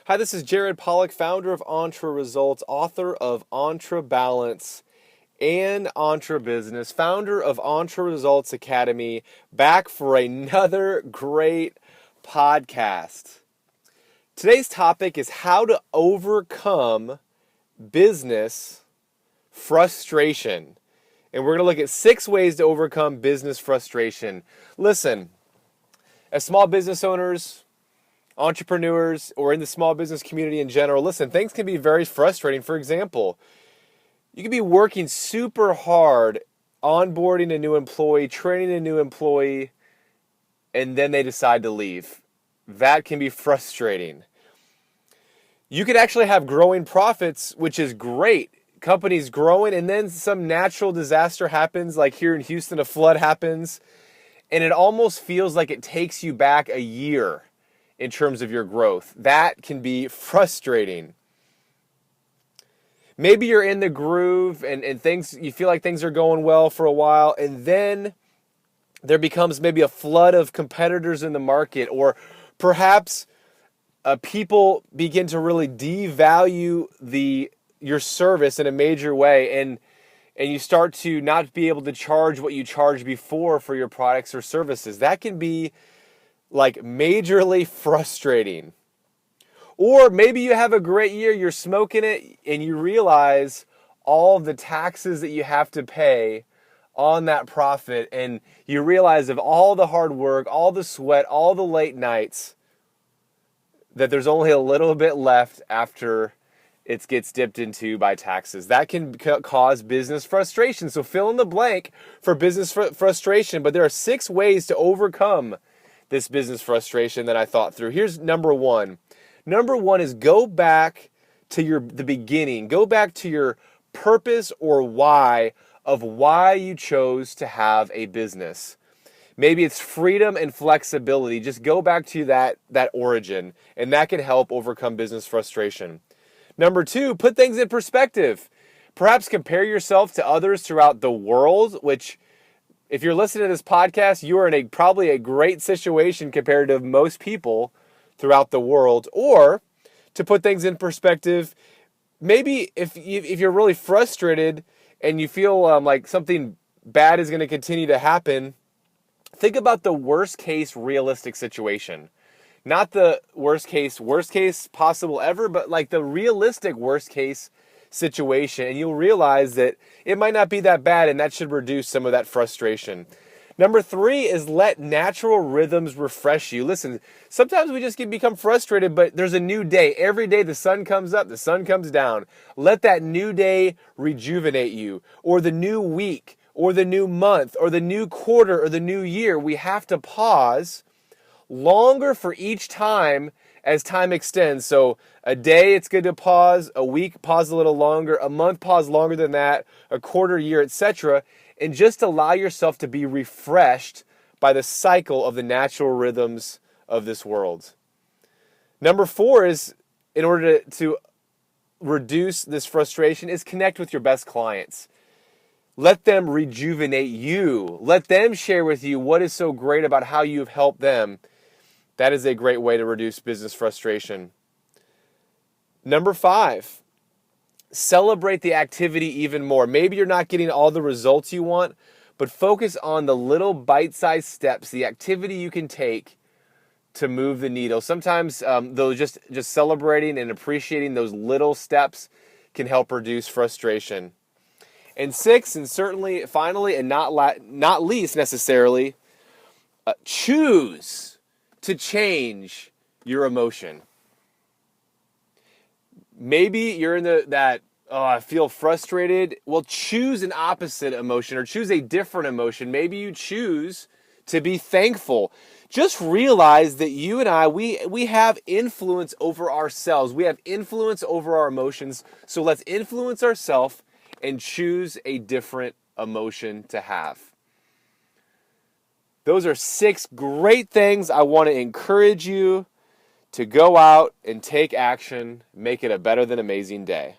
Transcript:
Hi, this is Jared Polak, founder of Entre Results, author of Entre Balance and Entre Business, founder of Entre Results Academy, back for another great podcast. Today's topic is how to overcome business frustration. And we're going to look at 6 ways to overcome business frustration. Listen, as small business owners, entrepreneurs, or in the small business community in general, listen, things can be very frustrating. For example, you could be working super hard, onboarding a new employee, training a new employee, and then they decide to leave. That can be frustrating. You could actually have growing profits, which is great. Companies growing, and then some natural disaster happens, like here in Houston, a flood happens, and it almost feels like it takes you back a year in terms of your growth. That can be frustrating. Maybe you're in the groove and things, you feel like things are going well for a while, and then there becomes maybe a flood of competitors in the market, or perhaps people begin to really devalue your service in a major way, and you start to not be able to charge what you charged before for your products or services. That can be like majorly frustrating. Or maybe you have a great year, you're smoking it, and you realize all of the taxes that you have to pay on that profit, and you realize of all the hard work, all the sweat, all the late nights, that there's only a little bit left after it gets dipped into by taxes. That can cause business frustration. So fill in the blank for business frustration, but there are 6 ways to overcome this business frustration that I thought through. Here's number 1. Number 1 is go back to the beginning. Go back to your purpose or why of why you chose to have a business. Maybe it's freedom and flexibility. Just go back to that origin, and that can help overcome business frustration. Number 2, put things in perspective. Perhaps compare yourself to others throughout the world, which, if you're listening to this podcast, you are in probably a great situation compared to most people throughout the world. Or, to put things in perspective, maybe if you're really frustrated and you feel like something bad is going to continue to happen, think about the worst case realistic situation. Not the worst case possible ever, but like the realistic worst case situation, and you'll realize that it might not be that bad, and that should reduce some of that frustration. Number 3 is let natural rhythms refresh you. Listen, sometimes we just become frustrated, but there's a new day. Every day the sun comes up, the sun comes down. Let that new day rejuvenate you, or the new week, or the new month, or the new quarter, or the new year. We have to pause longer for each time as time extends. So a day, it's good to pause. A week, pause a little longer. A month, pause longer than that. A quarter, year, etc. And just allow yourself to be refreshed by the cycle of the natural rhythms of this world. Number 4 is, in order to reduce this frustration, is connect with your best clients. Let them rejuvenate you. Let them share with you what is so great about how you've helped them. That is a great way to reduce business frustration. Number 5, celebrate the activity even more. Maybe you're not getting all the results you want, but focus on the little bite-sized steps, the activity you can take to move the needle. Sometimes those just celebrating and appreciating those little steps can help reduce frustration. And 6, and certainly, finally, and not least necessarily, choose to change your emotion. Maybe you're in I feel frustrated. Well, choose an opposite emotion, or choose a different emotion. Maybe you choose to be thankful. Just realize that you and I, we have influence over ourselves. We have influence over our emotions. So let's influence ourselves and choose a different emotion to have. Those are 6 great things I want to encourage you to go out and take action, make it a better than amazing day.